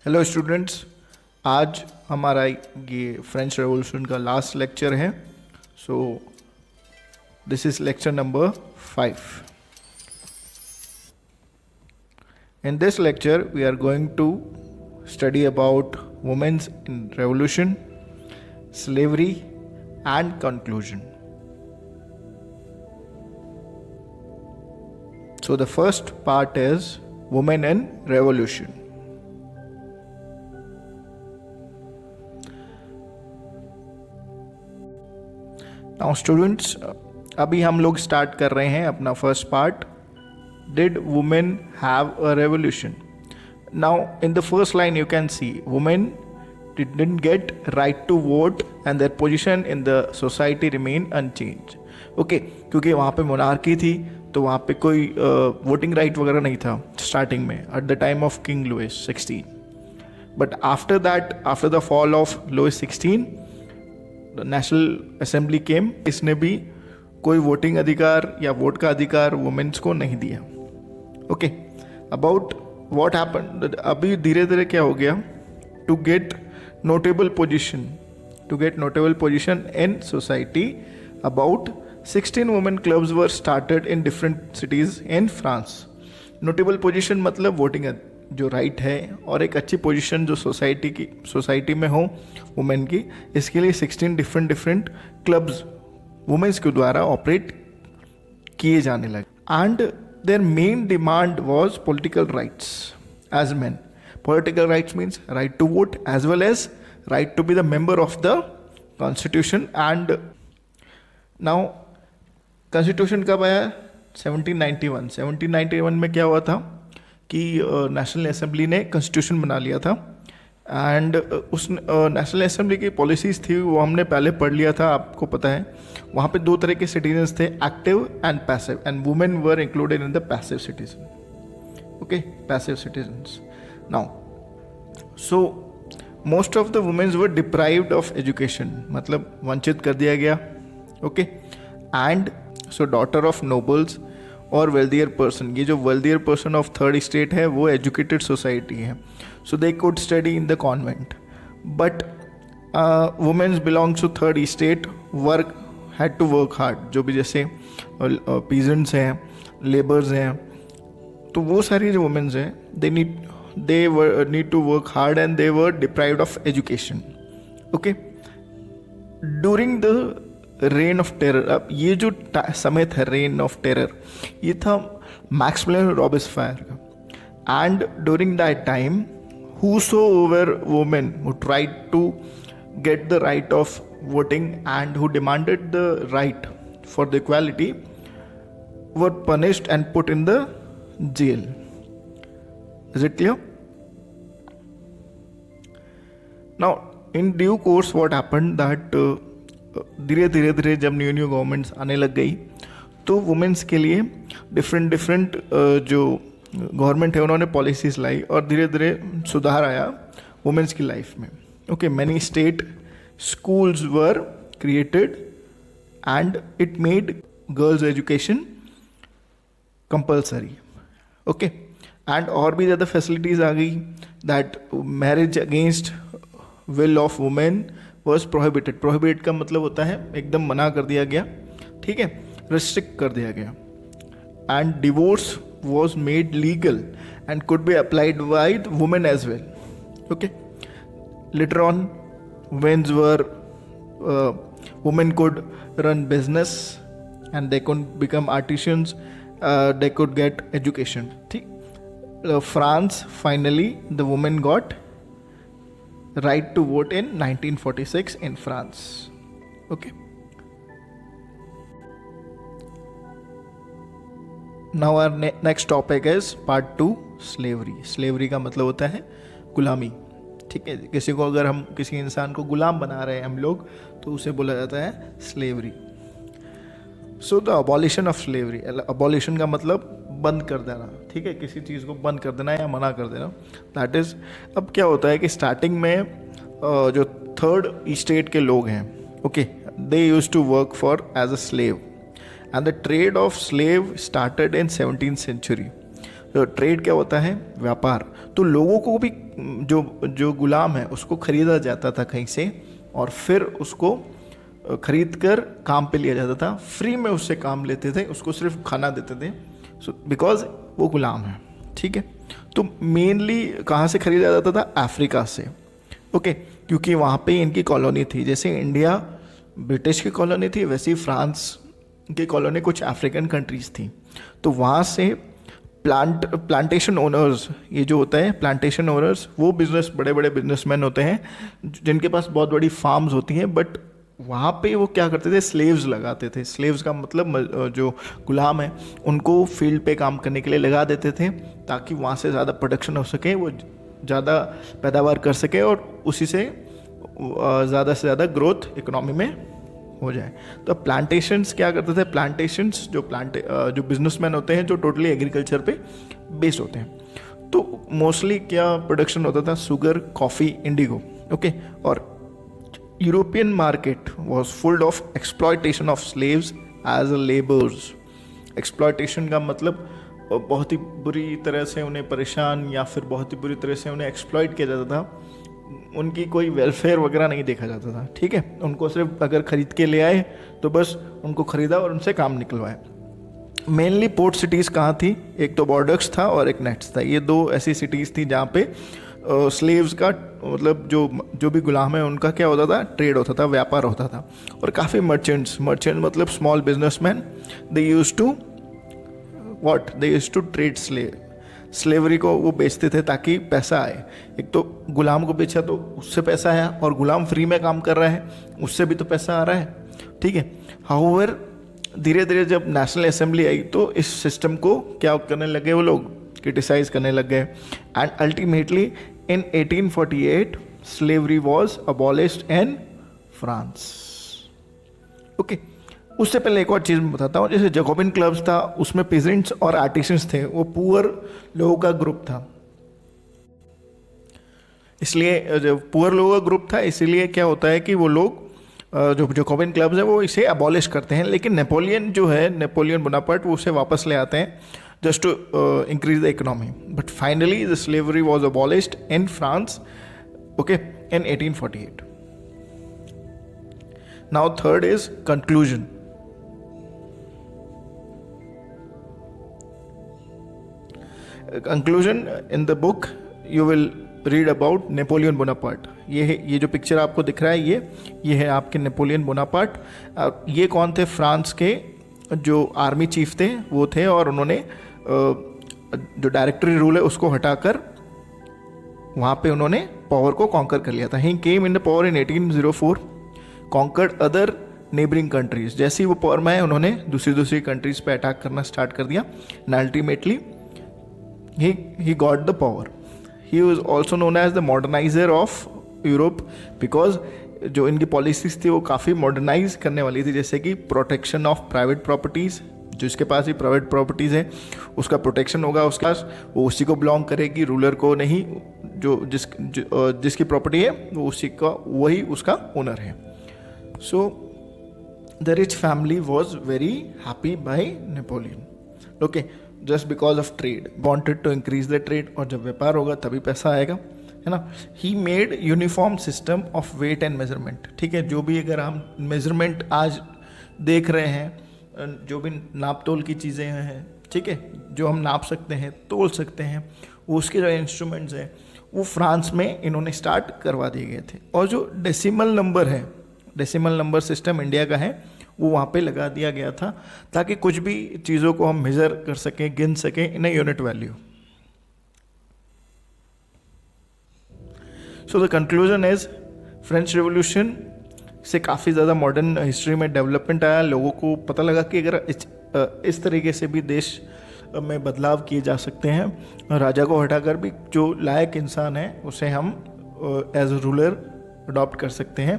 Hello students, आज हमारा ये फ्रेंच रेवोल्यूशन का लास्ट लेक्चर है. So this is lecture number 5. In this lecture we are going to study about women's in revolution, slavery and conclusion. So the first part is women in revolution. Now students, अभी हम लोग start कर रहे हैं अपना first part. Did women have a revolution? Now in the first line you can see women didn't get right to vote and their position in the society remain unchanged. Okay, क्योंकि वहाँ पे monarchy थी तो वहाँ पे कोई voting right वगैरह नहीं था स्टार्टिंग में at the time of king Louis 16. But after that, after the fall of Louis 16, national assembly came. इसने भी कोई वोटिंग अधिकार या वोट का अधिकार वुमेन्स को नहीं दिया. ओके, अबाउट व्हाट हैपेंड, अभी धीरे धीरे क्या हो गया, to get notable position in society, about 16 women clubs were started in different cities in France. Notable position मतलब वोटिंग जो राइट है और एक अच्छी पोजीशन जो सोसाइटी में हो वुमेन की, इसके लिए 16 डिफरेंट क्लब्स वुमेन्स के द्वारा ऑपरेट किए जाने लगे. And their main demand was political rights as men. Political rights means right to vote as well as right to be the member of the constitution. And now constitution कब आया? 1791 में क्या हुआ था कि नेशनल असेंबली ने constitution बना लिया था. एंड उस नेशनल असेंबली की पॉलिसीज़ थी वो हमने पहले पढ़ लिया था, आपको पता है. वहाँ पे दो तरह के सिटीजन्स थे, active and passive, and women were included in the passive citizen. Okay, passive citizens. Now so most of the womens were deprived of education, मतलब वंचित कर दिया गया. Okay, and so daughter of nobles और wealthier person, ये जो wealthier person of third state है वो एजुकेटेड सोसाइटी है, so they could study in the convent. But womens belongs to third state had to work hard. जो भी जैसे peasants हैं, लेबर्स हैं, तो वो सारी जो वुमेन्स हैं they need to work hard and they were deprived of education. Okay, during the reign of terror, अब ये जो समय था रेन ऑफ टेरर, ये था मैक्सिमिलियन रॉबेस्पायर का. And during that time whosoever women who tried to get the right of voting and who demanded the right for the equality were punished and put in the jail. Is it clear? Now in due course what happened that धीरे धीरे जब new governments आने लग गई तो women's के लिए different जो गवर्नमेंट है उन्होंने पॉलिसीज़ लाई और धीरे धीरे सुधार आया वुमेन्स की लाइफ में. Okay, many state schools were created and it made girls education compulsory. Okay, and और भी ज़्यादा फैसिलिटीज़ आ गई. That marriage against will of women was prohibited. Prohibited का मतलब होता है एकदम मना कर दिया गया, ठीक है, रिस्ट्रिक्ट कर दिया गया. And divorce was made legal and could be applied by women as well. Okay, later on women could run business and they could become artisans, they could get education. France, finally the women got right to vote in 1946 in France. Okay, now our next topic is part 2, slavery. slavery का मतलब होता है गुलामी. ठीक है, किसी को अगर हम किसी इंसान को गुलाम बना रहे हैं हम लोग तो उसे बोला जाता है slavery. So the abolition of slavery, abolition का मतलब बंद कर देना. ठीक है, किसी चीज़ को बंद कर देना या मना कर देना, दैट इज़. अब क्या होता है कि स्टार्टिंग में जो थर्ड स्टेट के लोग हैं, okay, they used to work for as a slave and the trade of slave started in 17th century. Trade क्या होता है? व्यापार। तो लोगों को भी जो जो गुलाम है उसको खरीदा जाता था कहीं से, और फिर उसको खरीद कर काम पे लिया जाता था, फ्री में उससे काम लेते थे, उसको सिर्फ खाना देते थे, सो बिकॉज वो गुलाम है। ठीक है, तो मेनली कहाँ से खरीदा जाता था? अफ्रीका से। ओके, क्योंकि वहाँ पे इनकी कॉलोनी थी। जैसे इंडिया ब्रिटिश की कॉलोनी थी, वैसे ही फ्रांस की कॉलोनी कुछ अफ्रीकन कंट्रीज़ थी। तो वहाँ से प्लांटेशन ओनर्स, ये जो होता है प्लांटेशन ओनर्स, वो बड़े बड़े बिजनेसमैन होते हैं जिनके पास बहुत बड़ी फार्म्स होती हैं, बट वहाँ पे वो क्या करते थे? स्लेव्स लगाते थे। स्लेव्स का मतलब जो गुलाम है उनको फील्ड पे काम करने के लिए लगा देते थे, ताकि वहाँ से ज़्यादा प्रोडक्शन हो सके, वो ज़्यादा पैदावार कर सके, और उसी से ज़्यादा से ज़्यादा ग्रोथ इकोनॉमी में हो जाए। तो प्लांटेशंस क्या करते थे? प्लांटेशंस जो बिजनेसमैन होते हैं जो टोटली एग्रीकल्चर पे बेस्ड होते हैं, तो मोस्टली क्या प्रोडक्शन होता था? Sugar, coffee, indigo. ओके, और European market was full of exploitation of slaves as a labours. Exploitation का मतलब बहुत ही बुरी तरह से उन्हें परेशान या फिर बहुत ही बुरी तरह से उन्हें एक्सप्लॉयट किया जाता था। उनकी कोई वेलफेयर वगैरह नहीं देखा जाता था। ठीक है, उनको सिर्फ अगर खरीद के ले आए तो बस उनको खरीदा और उनसे काम निकलवाए। मेनली पोर्ट सिटीज़ कहाँ थी? एक तो बॉर्डर्स था और एक नेट्स था। ये दो ऐसी सिटीज़ थी जहाँ पे स्लेव्स का मतलब जो भी गुलाम है उनका क्या होता था? ट्रेड होता था, व्यापार होता था। और काफ़ी मर्चेंट मतलब small businessman, they used to trade slavery को वो बेचते थे ताकि पैसा आए। एक तो गुलाम को बेचा तो उससे पैसा आया, और गुलाम फ्री में काम कर रहा है उससे भी तो पैसा आ रहा है। ठीक है, हाउएवर धीरे धीरे जब नेशनल असेंबली आई तो इस सिस्टम को क्या करने लगे? वो लोग क्रिटिसाइज करने लग गए, and ultimately in 1848 slavery was abolished in France. Okay, उससे पहले एक और चीज़ मैं बताता हूँ। जैसे जैकोबिन क्लब्स था, उसमें पेजेंट्स और आर्टिसंस थे, वो पुअर लोगों का ग्रुप था। इसलिए जो पुअर लोगों का ग्रुप था, इसीलिए क्या होता है कि वो लोग जो जैकोबिन क्लब्स है वो इसे अबॉलिश करते हैं। लेकिन नेपोलियन बोनापार्ट वो उसे वापस ले आते हैं just to increase the economy. But finally, the slavery was abolished in France, okay, in 1848. Now, third is conclusion. Conclusion in the book you will read about Napoleon Bonaparte. ये जो picture आपको दिख रहा है ये है आपके नेपोलियन बोनापार्ट। ये कौन थे? फ्रांस के जो आर्मी चीफ थे वो थे, और उन्होंने जो डायरेक्टरी रूल है उसको हटाकर वहाँ पे उन्होंने पावर को कॉन्कर कर लिया था। He came in the power in 1804, conquered other neighbouring countries. जैसे ही वो पावर में आए उन्होंने दूसरी कंट्रीज पे अटैक करना स्टार्ट कर दिया, and ultimately he got the power. He was also known as the moderniser of Europe, because जो इनकी पॉलिसीज थी वो काफ़ी मॉडर्नाइज करने वाली थी। जैसे कि प्रोटेक्शन ऑफ प्राइवेट प्रॉपर्टीज़, जिसके पास ही प्राइवेट प्रॉपर्टीज़ है उसका प्रोटेक्शन होगा, उसके पास वो उसी को बिलोंग करेगी, रूलर को नहीं। जिसकी प्रॉपर्टी है वो उसी का, वही उसका ओनर है। So the rich family was very happy by Napoleon, okay, just because of trade, wanted to increase the trade. और जब व्यापार होगा तभी पैसा आएगा, है ना। He made uniform system of weight and measurement. ठीक है, जो भी अगर हम मेजरमेंट आज देख रहे हैं, जो भी नाप तोल की चीज़ें हैं, ठीक है, जो हम नाप सकते हैं, तोल सकते हैं, वो उसके जो इंस्ट्रूमेंट्स हैं वो फ्रांस में इन्होंने स्टार्ट करवा दिए गए थे। और जो डेसिमल नंबर है, डेसिमल नंबर सिस्टम इंडिया का है, वो वहाँ पे लगा दिया गया था ताकि कुछ भी चीज़ों को हम मेज़र कर सकें, गिन सकें in a unit value. So the conclusion is, French revolution से काफ़ी ज़्यादा मॉडर्न हिस्ट्री में डेवलपमेंट आया। लोगों को पता लगा कि अगर इस तरीके से भी देश में बदलाव किए जा सकते हैं, राजा को हटाकर भी जो लायक इंसान है उसे हम एज रूलर अडॉप्ट कर सकते हैं,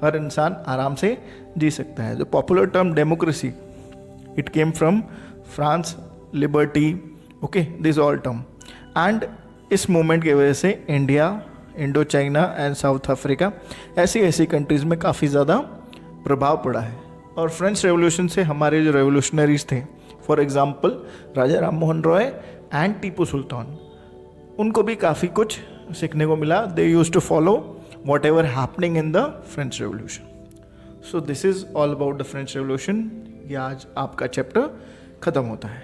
हर इंसान आराम से जी सकता है। जो popular term democracy, it came from France, liberty, okay, this all term. And इस मूवमेंट की वजह से India, Indo China and south Africa, ऐसी कंट्रीज़ में काफ़ी ज़्यादा प्रभाव पड़ा है। और फ्रेंच रेवोल्यूशन से हमारे जो रेवोल्यूशनरीज थे, for example Raja Ram Mohan Roy and Tipu Sultan, उनको भी काफ़ी कुछ सीखने को मिला. They use to follow whatever happening in the French revolution. So this is all about the French revolution. ये आज आपका चैप्टर ख़त्म होता है.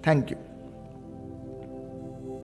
Thank you.